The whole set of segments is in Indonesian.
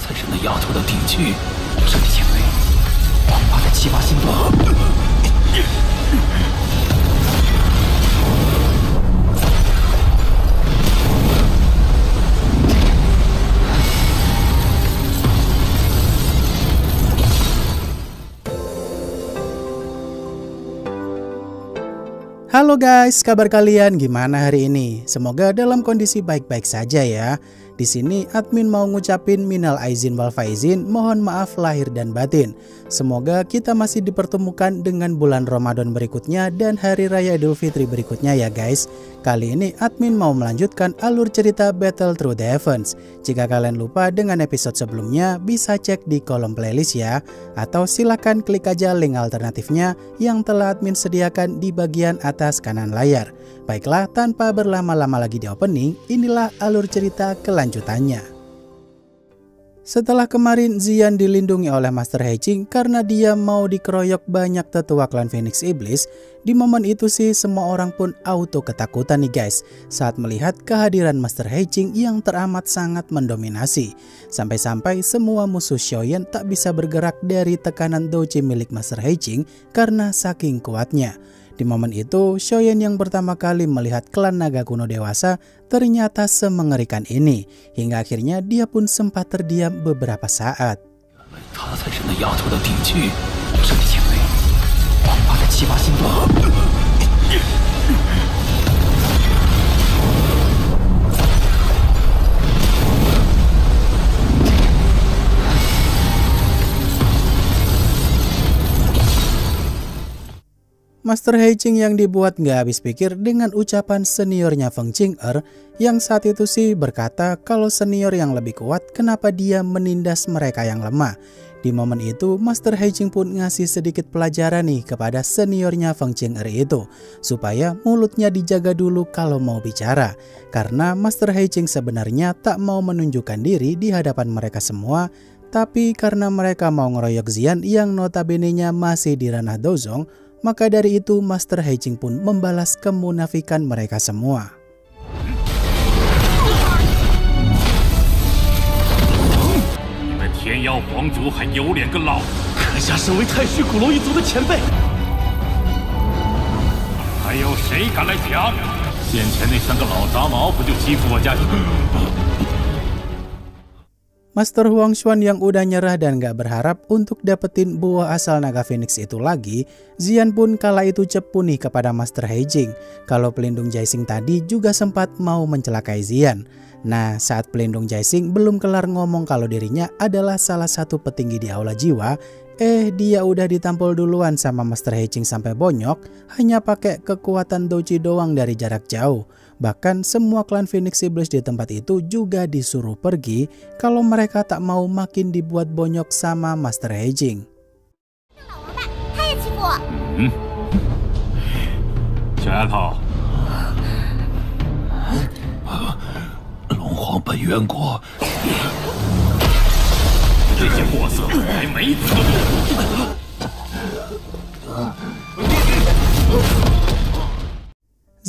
财神的丫头的地区，身体前辈，王八的7、8星座。Halo guys, kabar kalian gimana hari ini? Semoga dalam kondisi baik-baik saja ya. Di sini admin mau ngucapin minal aizin wal faizin, mohon maaf lahir dan batin. Semoga kita masih dipertemukan dengan bulan Ramadan berikutnya dan hari raya Idul Fitri berikutnya ya guys. Kali ini admin mau melanjutkan alur cerita Battle Through the Heavens. Jika kalian lupa dengan episode sebelumnya, bisa cek di kolom playlist ya. Atau silakan klik aja link alternatifnya yang telah admin sediakan di bagian atas kanan layar. Baiklah, tanpa berlama-lama lagi di opening, inilah alur cerita kelanjutannya. Setelah kemarin Xian dilindungi oleh Master Hei-Ching karena dia mau dikeroyok banyak tetua klan Phoenix Iblis, di momen itu sih semua orang pun auto ketakutan nih guys saat melihat kehadiran Master Hei-Ching yang teramat sangat mendominasi. Sampai-sampai semua musuh Xiaoyan tak bisa bergerak dari tekanan Douji milik Master Hei-Ching karena saking kuatnya. Di momen itu, Xiaoyan yang pertama kali melihat klan naga kuno dewasa ternyata semengerikan ini, hingga akhirnya dia pun sempat terdiam beberapa saat. Master Hei-Ching yang dibuat nggak habis pikir dengan ucapan seniornya Feng Qing'er yang saat itu sih berkata kalau senior yang lebih kuat kenapa dia menindas mereka yang lemah. Di momen itu Master Hei-Ching pun ngasih sedikit pelajaran nih kepada seniornya Feng Qing'er itu supaya mulutnya dijaga dulu kalau mau bicara. Karena Master Hei-Ching sebenarnya tak mau menunjukkan diri di hadapan mereka semua, tapi karena mereka mau ngeroyok Xian yang notabene-nya masih di ranah Dozong, maka dari itu Master Hei-Ching pun membalas kemunafikan mereka semua. Master Huang Xuan yang udah nyerah dan gak berharap untuk dapetin buah asal naga Phoenix itu lagi, Xian pun kala itu cepu nih kepada Master Hei-Ching kalau pelindung Jaixing tadi juga sempat mau mencelakai Xian. Nah, saat pelindung Jaixing belum kelar ngomong kalau dirinya adalah salah satu petinggi di Aula Jiwa, dia udah ditampol duluan sama Master Hei-Ching sampai bonyok hanya pakai kekuatan Douji doang dari jarak jauh. Bahkan semua klan Phoenix Iblis di tempat itu juga disuruh pergi kalau mereka tak mau makin dibuat bonyok sama Master Hei-Ching.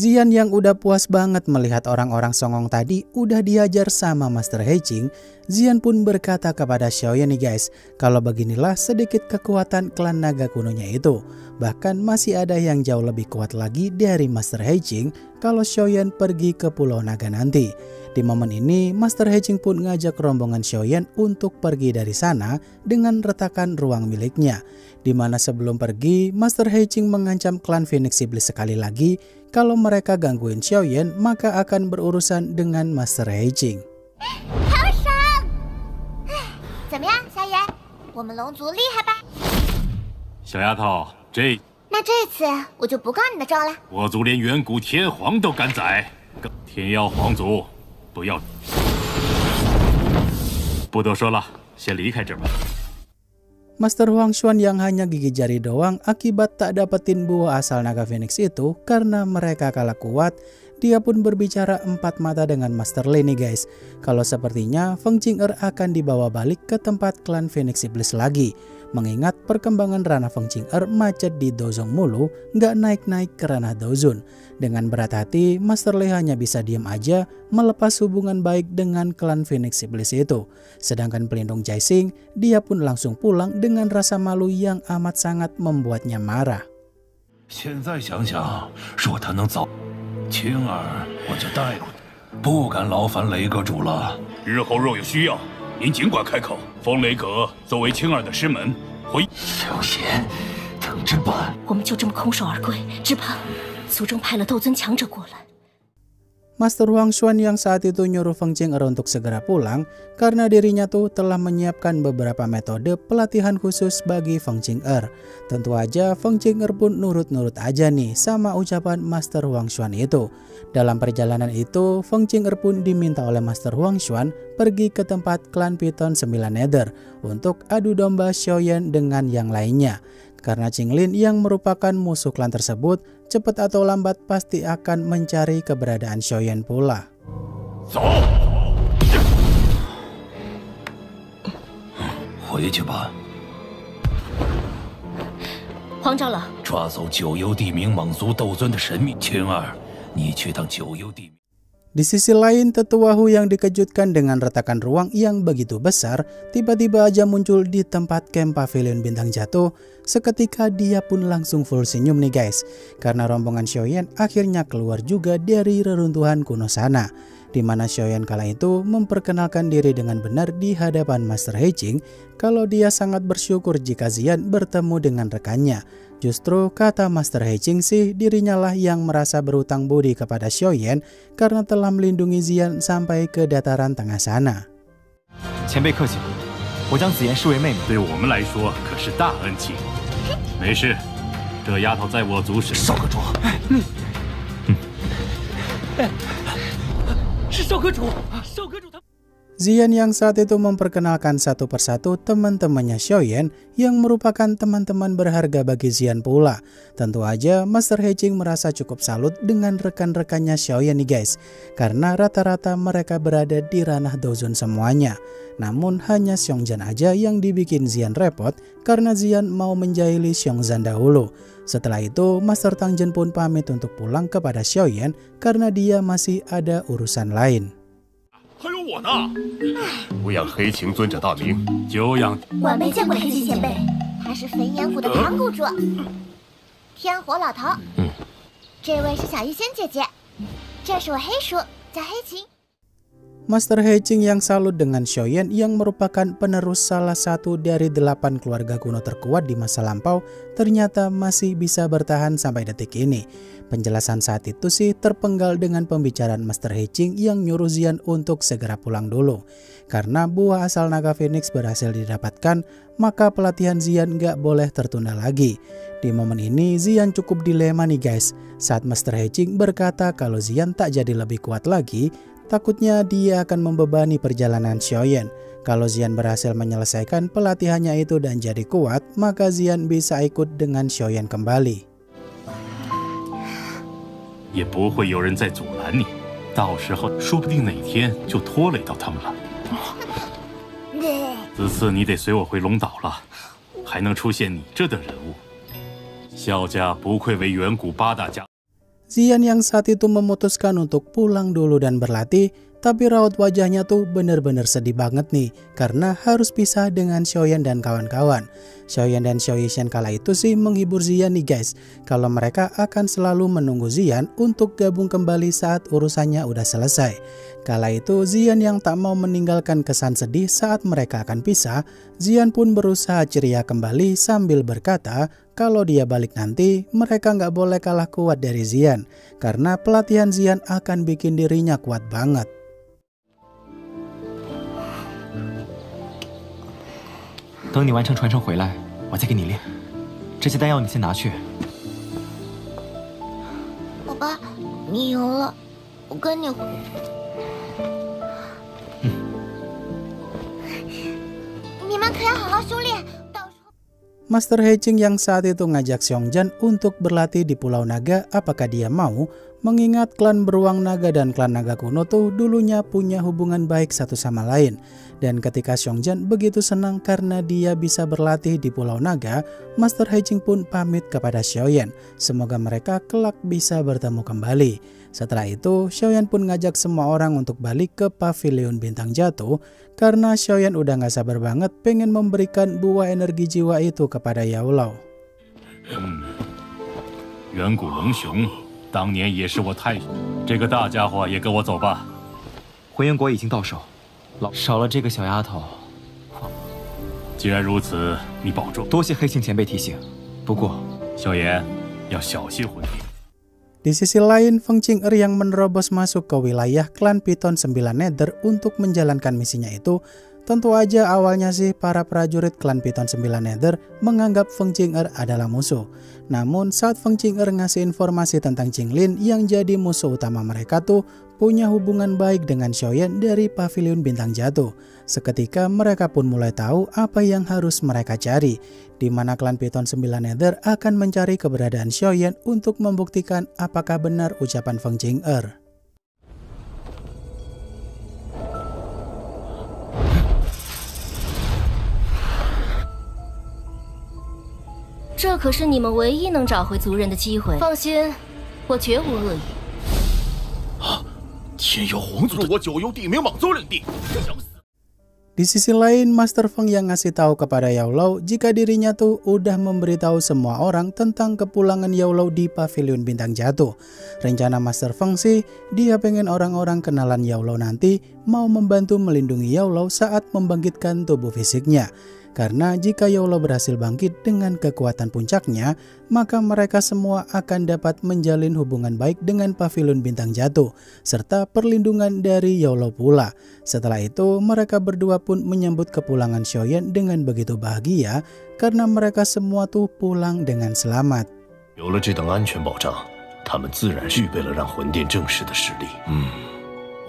Xian yang udah puas banget melihat orang-orang songong tadi udah diajar sama Master Hei-Ching, Xian pun berkata kepada Xiaoyan nih guys, kalau beginilah sedikit kekuatan klan naga kunonya itu. Bahkan masih ada yang jauh lebih kuat lagi dari Master Hei-Ching kalau Xiaoyan pergi ke Pulau Naga nanti. Di momen ini Master Hei-Ching pun ngajak rombongan Xiaoyan untuk pergi dari sana dengan retakan ruang miliknya. Dimana sebelum pergi Master Hei-Ching mengancam klan Phoenix Iblis sekali lagi kalau mereka gangguin Xiaoyan maka akan berurusan dengan Master Hei-Ching. Master Huang Xuan yang hanya gigi jari doang akibat tak dapetin buah asal naga Phoenix itu karena mereka kalah kuat, dia pun berbicara empat mata dengan Master Lei nih guys. Kalau sepertinya Feng Qing'er akan dibawa balik ke tempat klan Phoenix Iblis lagi. Mengingat perkembangan ranah Feng Qing'er macet di Dozong mulu, nggak naik-naik ke ranah Dozun. Dengan berat hati, Master Li hanya bisa diam aja melepas hubungan baik dengan klan Phoenix Iblis itu. Sedangkan pelindung Caixing, dia pun langsung pulang dengan rasa malu yang amat sangat membuatnya marah. 现在想想，若他能早，青儿我就带过去，不敢劳烦雷阁主了。日后若有需要，您尽管开口。风雷阁作为青儿的师门，会小贤，等着办。我们就这么空手而归，只怕族中派了斗尊强者过来。 Master Huang Xuan yang saat itu nyuruh Feng Qing'er untuk segera pulang karena dirinya tuh telah menyiapkan beberapa metode pelatihan khusus bagi Feng Qing'er. Tentu aja Feng Qing'er pun nurut-nurut aja nih sama ucapan Master Huang Xuan itu. Dalam perjalanan itu, Feng Qing'er pun diminta oleh Master Huang Xuan pergi ke tempat klan Piton 9 Nether untuk adu domba Xiaoyan dengan yang lainnya. Karena Qinglin yang merupakan musuh klan tersebut, cepat atau lambat pasti akan mencari keberadaan Xiaoyan pula. 走，回去吧。皇长老，抓走九幽地冥蟒族斗尊的神秘。青儿，你去当九幽地冥。 Di sisi lain, Tetua Hu yang dikejutkan dengan retakan ruang yang begitu besar, tiba-tiba aja muncul di tempat camp pavilion bintang jatuh. Seketika dia pun langsung full senyum nih guys, karena rombongan Xiaoyan akhirnya keluar juga dari reruntuhan kuno sana. Di mana Xiaoyan kala itu memperkenalkan diri dengan benar di hadapan Master Heiqing kalau dia sangat bersyukur jika Xian bertemu dengan rekannya. Justru kata Master Heiqing sih dirinya lah yang merasa berutang budi kepada Xiaoyan karena telah melindungi Xian sampai ke dataran tengah sana. 前辈客气，我将紫妍视为妹妹，对我们来说可是大恩情。没事，这丫头在我族时，少阁主，是少阁主，少阁主他。 Xian yang saat itu memperkenalkan satu persatu teman-temannya Xiaoyan yang merupakan teman-teman berharga bagi Xian pula. Tentu aja Master Heiqing merasa cukup salut dengan rekan-rekannya Xiaoyan nih guys, karena rata-rata mereka berada di ranah Dozun semuanya. Namun hanya Xiongzhan aja yang dibikin Xian repot karena Xian mau menjahili Xiongzhan dahulu. Setelah itu Master Tangzhen pun pamit untuk pulang kepada Xiaoyan karena dia masih ada urusan lain. 还有我呢！不仰黑擎尊者大名，久仰。晚辈见过黑擎前辈，他是汾阳谷的唐谷主，天火老头。这位是小医仙姐姐，这是我黑叔，叫黑擎。 Master Heiqing yang salut dengan Xiaoyan yang merupakan penerus salah satu dari 8 keluarga kuno terkuat di masa lampau ternyata masih bisa bertahan sampai detik ini. Penjelasan saat itu sih terpenggal dengan pembicaraan Master Heiqing yang nyuruh Xian untuk segera pulang dulu. Karena buah asal naga Phoenix berhasil didapatkan, maka pelatihan Xian nggak boleh tertunda lagi. Di momen ini Xian cukup dilema nih guys, saat Master Heiqing berkata kalau Xian tak jadi lebih kuat lagi, takutnya dia akan membebani perjalanan Xiaoyan. Kalau Xian berhasil menyelesaikan pelatihannya itu dan jadi kuat, maka Xian bisa ikut dengan Xiaoyan kembali. 也不会有人再阻拦你，到时候说不定哪天就拖累到他们了。此次你得随我回龙岛了，还能出现你这等人物，萧家不愧为远古8大家。 Xian yang saat itu memutuskan untuk pulang dulu dan berlatih, tapi raut wajahnya tuh bener-bener sedih banget nih karena harus pisah dengan Xiaoyan dan kawan-kawan. Xiaoyan dan Xiao Yishan kala itu sih menghibur Xian nih guys, kalau mereka akan selalu menunggu Xian untuk gabung kembali saat urusannya udah selesai. Kala itu Xian yang tak mau meninggalkan kesan sedih saat mereka akan pisah, Xian pun berusaha ceria kembali sambil berkata kalau dia balik nanti mereka nggak boleh kalah kuat dari Xian, karena pelatihan Xian akan bikin dirinya kuat banget. 等你完成传承回来，我再给你练。这些丹药你先拿去。好吧，你赢了，我跟你。你们可要好好修炼，到时候。Master Heching yang saat itu ngajak Xiongjan untuk berlatih di Pulau Naga, apakah dia mau? Mengingat klan Beruang Naga dan klan Naga Kuno tuh dulunya punya hubungan baik satu sama lain. Dan ketika Xiongjan begitu senang karena dia bisa berlatih di Pulau Naga, Master Heching pun pamit kepada Xiaoyan. Semoga mereka kelak bisa bertemu kembali. Setelah itu, Xiaoyan pun ngajak semua orang untuk balik ke Pavilion Bintang Jatuh karena Xiaoyan udah gak sabar banget pengen memberikan buah energi jiwa itu kepada Yao Lao. 远古龙雄当年也是我太兄，这个大家伙也跟我走吧。回元国已经到手，少了这个小丫头。既然如此，你保重。多谢黑青前辈提醒。不过，萧炎要小心魂殿。 Di sisi lain, Feng Qing'er yang menerobos masuk ke wilayah klan Piton 9 Nether untuk menjalankan misinya itu, tentu aja awalnya sih para prajurit klan Piton 9 Nether menganggap Feng Qing'er adalah musuh. Namun saat Feng Qing'er ngasih informasi tentang Qinglin yang jadi musuh utama mereka tuh punya hubungan baik dengan Xiaoyan dari Pavilion Bintang Jatuh. Seketika mereka pun mulai tahu apa yang harus mereka cari, di mana klan Piton 9 Nether akan mencari keberadaan Xiaoyan untuk membuktikan apakah benar ucapan Feng Qing'er. "这可是你们唯一能找回族人的机会。放心，我绝无恶意。" 天妖皇族我九幽地冥蟒族领地，想死！ Di sisi lain, Master Feng yang ngasih tahu kepada Yao Lao jika dirinya tuh udah memberitahu semua orang tentang kepulangan Yao Lao di Pavilion Bintang Jatuh. Rencana Master Feng sih, dia pengen orang-orang kenalan Yao Lao nanti mau membantu melindungi Yao Lao saat membangkitkan tubuh fisiknya. Karena jika Yao Lao berhasil bangkit dengan kekuatan puncaknya, maka mereka semua akan dapat menjalin hubungan baik dengan Pavilion Bintang Jatuh, serta perlindungan dari Yao Lao pula. Setelah itu, mereka berdua pun menyambut kepulangan Xiaoyan dengan begitu bahagia, karena mereka semua tuh pulang dengan selamat. 有了这等安全保障，他们自然具备了让魂殿正式的实力。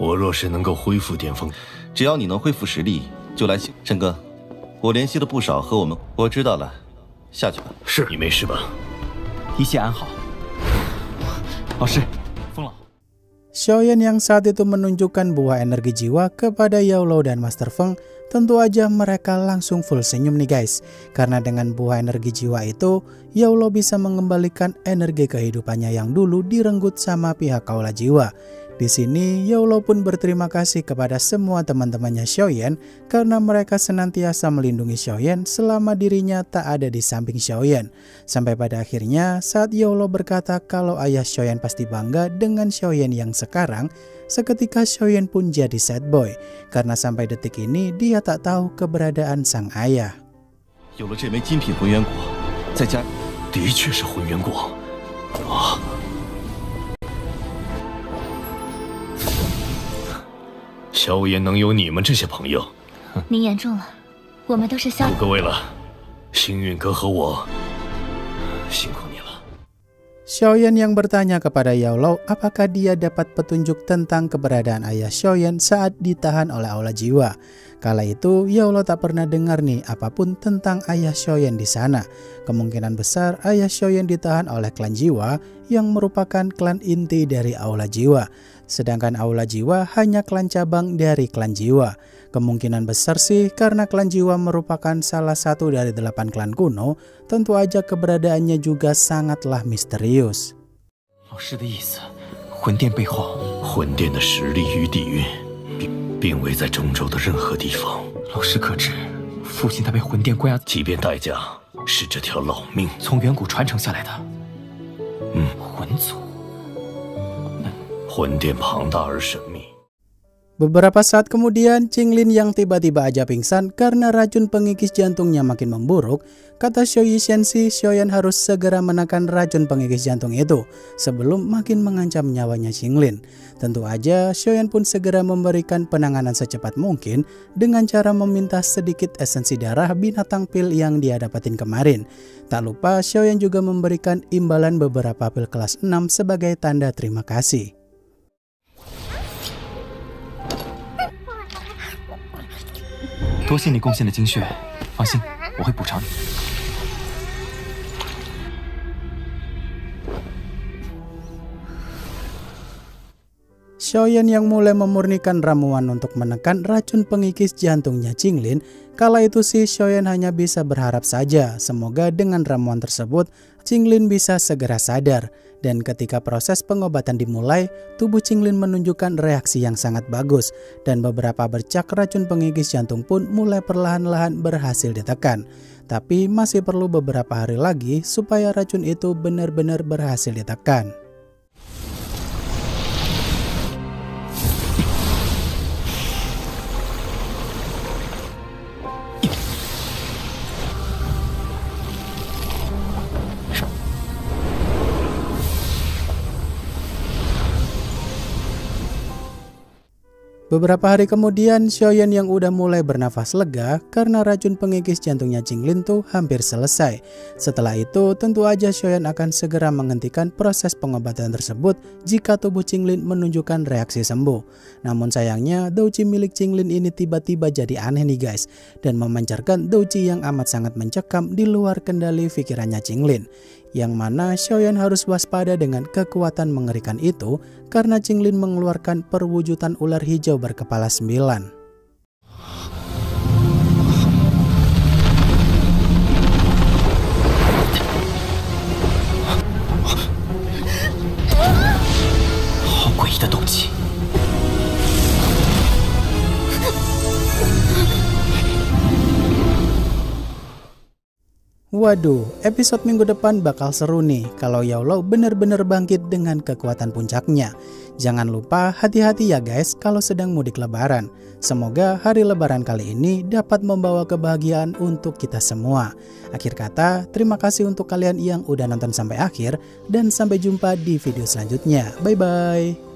我若是能够恢复巅峰，只要你能恢复实力，就来。沈哥。 我联系了不少和我们，我知道了，下去吧。是你没事吧？一切安好。老师，风老。 Xiaoyan yang saat itu menunjukkan buah energi jiwa kepada Yao Lao dan Master Feng, tentu aja mereka langsung full senyum nih guys. Karena dengan buah energi jiwa itu, Yao Lao bisa mengembalikan energi kehidupannya yang dulu direnggut sama pihak Aula Jiwa. Di sini, Yao Lao pun berterima kasih kepada semua teman-temannya Xiaoyan karena mereka senantiasa melindungi Xiaoyan selama dirinya tak ada di samping Xiaoyan. Sampai pada akhirnya, saat Yao Lao berkata kalau ayah Xiaoyan pasti bangga dengan Xiaoyan yang sekarang, seketika Xiaoyan pun jadi sad boy karena sampai detik ini dia tak tahu keberadaan sang ayah. 有了这枚精品浑元果，再加，的确是浑元果啊！ 萧炎能有你们这些朋友，您言重了，我们都是萧。各位了，星运哥和我辛苦你了。 Xiaoyan yang bertanya kepada Yao Lao apakah dia dapat petunjuk tentang keberadaan ayah Xiaoyan saat ditahan oleh Aula Jiwa. Kala itu Yao Lao tak pernah dengar nih apapun tentang ayah Xiaoyan di sana. Kemungkinan besar ayah Xiaoyan ditahan oleh klan Jiwa yang merupakan klan inti dari Aula Jiwa. Sedangkan Aula Jiwa hanya klan cabang dari klan Jiwa. Kemungkinan besar sih karena klan Jiwa merupakan salah satu dari 8 klan kuno, tentu aja keberadaannya juga sangatlah misterius. 老师的意思，魂殿背后，魂殿的实力与底蕴，并未在中州的任何地方。老师可知，父亲他被魂殿关押，即便代价是这条老命，从远古传承下来的。魂族。 魂殿庞大而神秘。 Beberapa saat kemudian, Qinglin yang tiba-tiba aja pingsan karena racun pengikis jantungnya makin memburuk, kata Xiao Shenxi, Xiaoyan harus segera menekan racun pengikis jantung itu sebelum makin mengancam nyawanya Qinglin. Tentu aja, Xiaoyan pun segera memberikan penanganan secepat mungkin dengan cara meminta sedikit esensi darah binatang pil yang dia dapatin kemarin. Tak lupa, Xiaoyan juga memberikan imbalan beberapa pil kelas 6 sebagai tanda terima kasih. 多谢你贡献的精血，放心，我会补偿你。Xiaoyan yang mulai memurnikan ramuan untuk menekan racun pengikis jantungnya Qinglin. Kala itu sih Xiaoyan hanya bisa berharap saja semoga dengan ramuan tersebut Qinglin bisa segera sadar. Dan ketika proses pengobatan dimulai, tubuh Qinglin menunjukkan reaksi yang sangat bagus dan beberapa bercak racun pengikis jantung pun mulai perlahan-lahan berhasil ditekan. Tapi masih perlu beberapa hari lagi supaya racun itu benar-benar berhasil ditekan. Beberapa hari kemudian, Xiaoyan yang udah mulai bernafas lega karena racun pengikis jantungnya Qinglin tuh hampir selesai. Setelah itu, tentu aja Xiaoyan akan segera menghentikan proses pengobatan tersebut jika tubuh Qinglin menunjukkan reaksi sembuh. Namun sayangnya, douci milik Qinglin ini tiba-tiba jadi aneh nih guys, dan memancarkan douci yang amat sangat mencekam di luar kendali pikirannya Qinglin. Yang mana Xiaoyan harus waspada dengan kekuatan mengerikan itu karena Qinglin mengeluarkan perwujudan ular hijau berkepala 9. Waduh, episode minggu depan bakal seru nih kalau Yao Lao benar-benar bangkit dengan kekuatan puncaknya. Jangan lupa hati-hati ya guys kalau sedang mudik lebaran. Semoga hari lebaran kali ini dapat membawa kebahagiaan untuk kita semua. Akhir kata, terima kasih untuk kalian yang udah nonton sampai akhir dan sampai jumpa di video selanjutnya. Bye-bye.